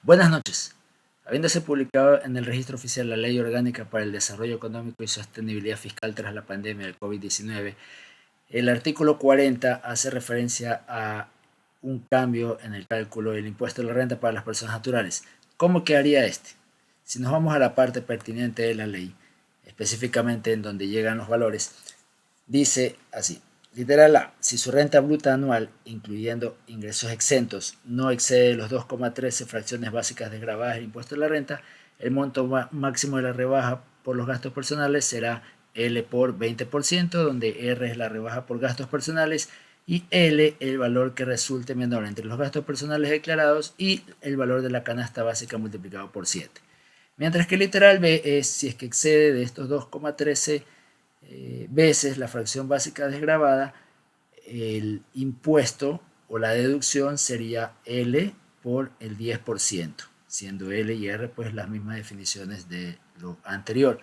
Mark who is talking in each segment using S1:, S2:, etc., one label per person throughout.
S1: Buenas noches. Habiéndose publicado en el Registro Oficial la Ley Orgánica para el Desarrollo Económico y Sostenibilidad Fiscal tras la pandemia del COVID-19, el artículo 40 hace referencia a un cambio en el cálculo del impuesto a la renta para las personas naturales. ¿Cómo quedaría este? Si nos vamos a la parte pertinente de la ley, específicamente en donde llegan los valores, dice así: literal A, si su renta bruta anual, incluyendo ingresos exentos, no excede los 2,13 fracciones básicas desgravadas del impuesto a la renta, el monto máximo de la rebaja por los gastos personales será L por 20%, donde R es la rebaja por gastos personales y L el valor que resulte menor entre los gastos personales declarados y el valor de la canasta básica multiplicado por 7. Mientras que literal B es si es que excede de estos 2,13 veces la fracción básica desgravada, el impuesto o la deducción sería L por el 10%, siendo L y R pues las mismas definiciones de lo anterior.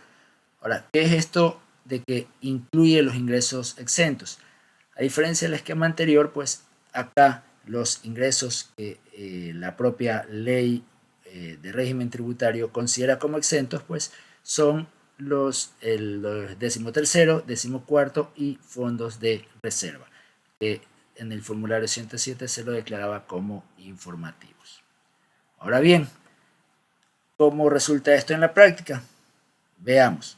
S1: Ahora, ¿qué es esto de que incluye los ingresos exentos? A diferencia del esquema anterior, pues acá los ingresos que la propia ley de régimen tributario considera como exentos, pues son los 13º, 14º y fondos de reserva, que en el formulario 107 se lo declaraba como informativos. Ahora bien, ¿cómo resulta esto en la práctica? Veamos.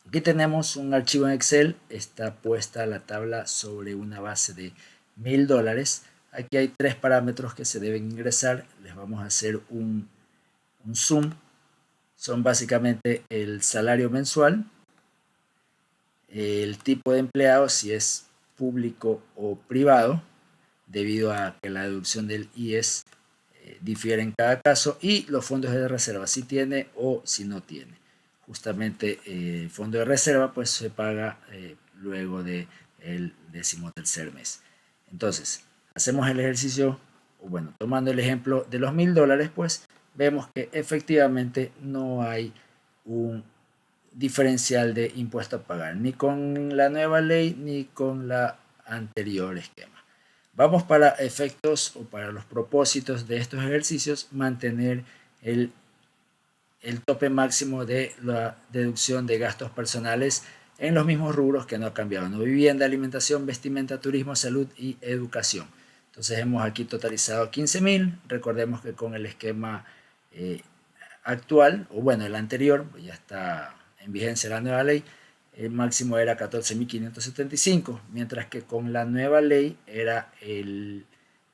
S1: Aquí tenemos un archivo en Excel, está puesta la tabla sobre una base de $1000. Aquí hay tres parámetros que se deben ingresar, les vamos a hacer un zoom. Son básicamente el salario mensual, el tipo de empleado, si es público o privado, debido a que la deducción del IES difiere en cada caso, y los fondos de reserva, si tiene o si no tiene. Justamente el fondo de reserva pues se paga luego del 13º mes. Entonces, hacemos el ejercicio, o bueno, tomando el ejemplo de los $1000, pues vemos que efectivamente no hay un diferencial de impuesto a pagar, ni con la nueva ley ni con la anterior esquema. Vamos, para efectos o para los propósitos de estos ejercicios, mantener el tope máximo de la deducción de gastos personales en los mismos rubros que no ha cambiado: no vivienda, alimentación, vestimenta, turismo, salud y educación. Entonces hemos aquí totalizado 15.000. Recordemos que con el esquema actual, o bueno, el anterior, pues ya está en vigencia la nueva ley, el máximo era 14.575, mientras que con la nueva ley era el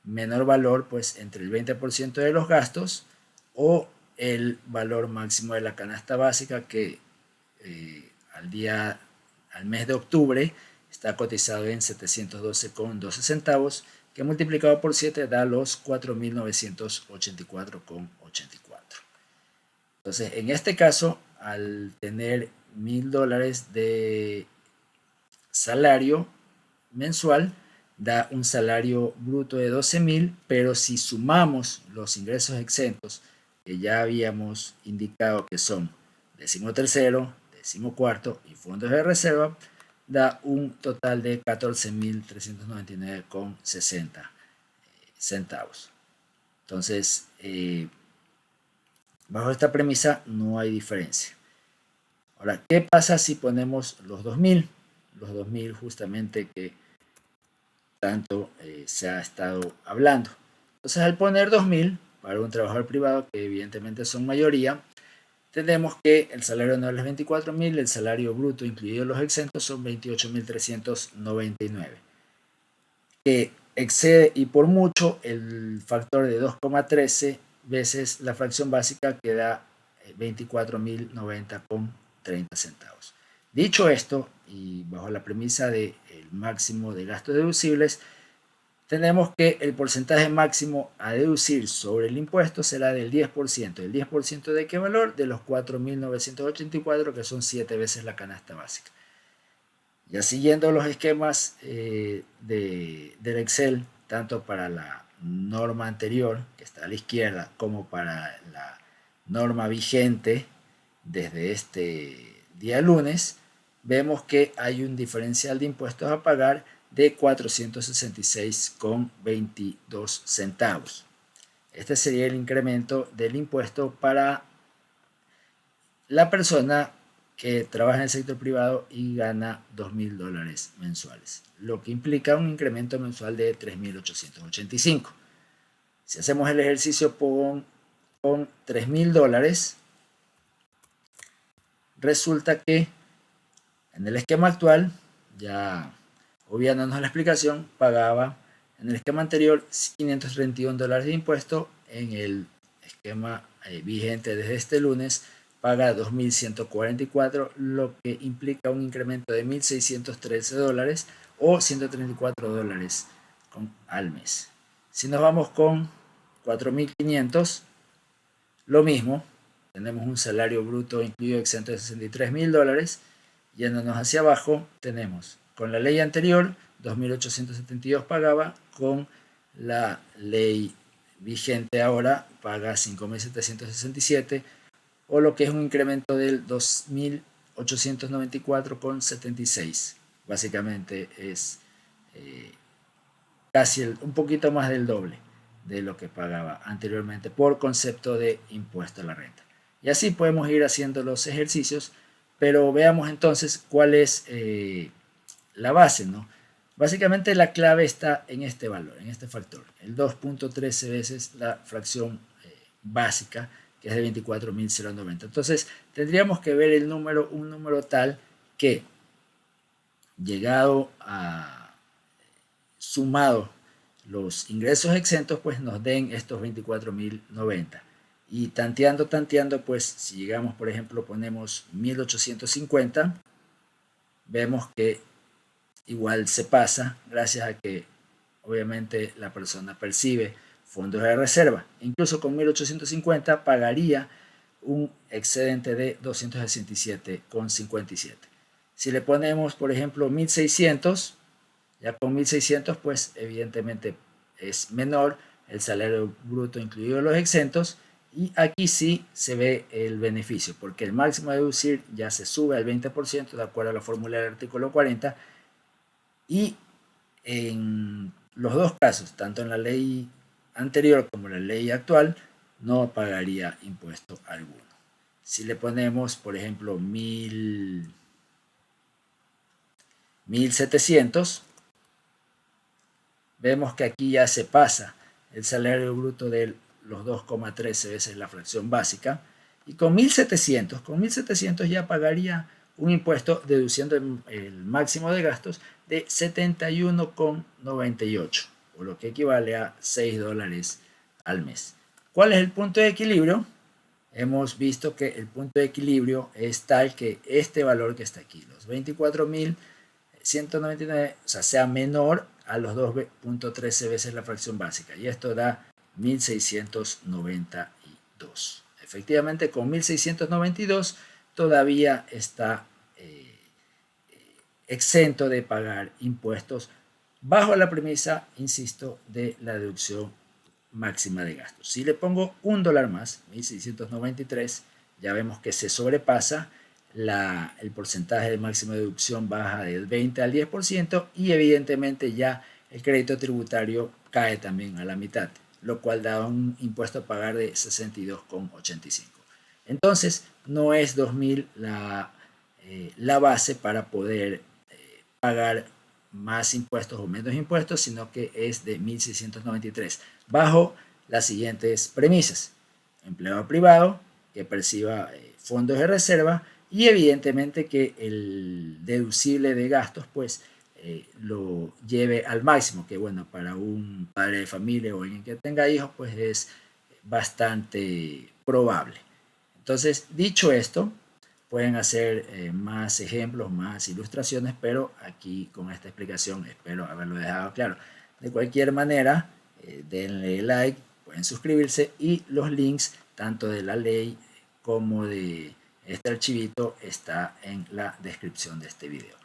S1: menor valor pues entre el 20% de los gastos o el valor máximo de la canasta básica, que al mes de octubre está cotizado en 712,12 centavos, que multiplicado por 7 da los 4.984,84. Entonces, en este caso, al tener $1000 de salario mensual, da un salario bruto de 12.000, pero si sumamos los ingresos exentos que ya habíamos indicado, que son 13º, 14º y fondos de reserva, da un total de 14.399,60 centavos. Entonces, bajo esta premisa no hay diferencia. Ahora, ¿qué pasa si ponemos los 2000? Los 2000 justamente que tanto se ha estado hablando. Entonces, al poner 2000 para un trabajador privado, que evidentemente son mayoría, tenemos que el salario anual es 24.000, el salario bruto incluidos los exentos son 28.399, que excede y por mucho el factor de 2,13 veces la fracción básica, que da 24.090,30 centavos. Dicho esto, y bajo la premisa del máximo de gastos deducibles, tenemos que el porcentaje máximo a deducir sobre el impuesto será del 10%. ¿El 10% de qué valor? De los 4.984, que son 7 veces la canasta básica. Ya siguiendo los esquemas del Excel, tanto para la norma anterior, que está a la izquierda, como para la norma vigente desde este día lunes, vemos que hay un diferencial de impuestos a pagar de 466,22 centavos. Este sería el incremento del impuesto para la persona que trabaja en el sector privado y gana $2.000 mensuales, lo que implica un incremento mensual de 3.885. Si hacemos el ejercicio con $3.000, resulta que en el esquema actual, ya obviándonos la explicación, pagaba en el esquema anterior $531 de impuesto. En el esquema vigente desde este lunes paga $2.144, lo que implica un incremento de $1.613 o $134 al mes. Si nos vamos con 4.500, lo mismo, tenemos un salario bruto incluido exento de $63.000. Yéndonos hacia abajo, tenemos con la ley anterior 2.872 pagaba, con la ley vigente ahora paga 5.767, o lo que es un incremento del 2.894,76. Básicamente es casi un poquito más del doble de lo que pagaba anteriormente por concepto de impuesto a la renta. Y así podemos ir haciendo los ejercicios, pero veamos entonces cuál es la base, ¿no? Básicamente la clave está en este valor, en este factor, el 2.13 veces la fracción básica, que es de 24.090. Entonces tendríamos que ver el número, un número tal que, llegado a sumado los ingresos exentos, pues nos den estos 24.090. Y tanteando, pues si llegamos, por ejemplo, ponemos 1.850, vemos que igual se pasa, gracias a que obviamente la persona percibe fondos de reserva. Incluso con 1.850 pagaría un excedente de 267,57. Si le ponemos, por ejemplo, 1.600, ya con 1.600, pues evidentemente es menor el salario bruto incluido los exentos, y aquí sí se ve el beneficio, porque el máximo a deducir ya se sube al 20% de acuerdo a la fórmula del artículo 40, y en los dos casos, tanto en la ley anterior como en la ley actual, no pagaría impuesto alguno. Si le ponemos, por ejemplo, 1.700, vemos que aquí ya se pasa el salario bruto de los 2,13 veces la fracción básica, y con 1.700 ya pagaría un impuesto deduciendo el máximo de gastos de 71,98, o lo que equivale a $6 al mes. ¿Cuál es el punto de equilibrio? Hemos visto que el punto de equilibrio es tal que este valor que está aquí, los 24.199, o sea menor a los 2.13 veces la fracción básica, y esto da 1.692. Efectivamente, con 1.692 todavía está exento de pagar impuestos, bajo la premisa, insisto, de la deducción máxima de gastos. Si le pongo $1 más, 1.693, ya vemos que se sobrepasa el porcentaje de máxima deducción, baja del 20 al 10%, y evidentemente ya el crédito tributario cae también a la mitad, lo cual da un impuesto a pagar de 62,85. Entonces no es 2.000 la base para poder pagar más impuestos o menos impuestos, sino que es de 1.693, bajo las siguientes premisas: empleado privado que perciba fondos de reserva, y evidentemente que el deducible de gastos pues lo lleve al máximo, que bueno, para un padre de familia o alguien que tenga hijos pues es bastante probable. Entonces, dicho esto, pueden hacer más ejemplos, más ilustraciones, pero aquí con esta explicación espero haberlo dejado claro. De cualquier manera, denle like, pueden suscribirse, y los links tanto de la ley como de este archivito está en la descripción de este video.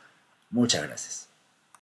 S1: Muchas gracias.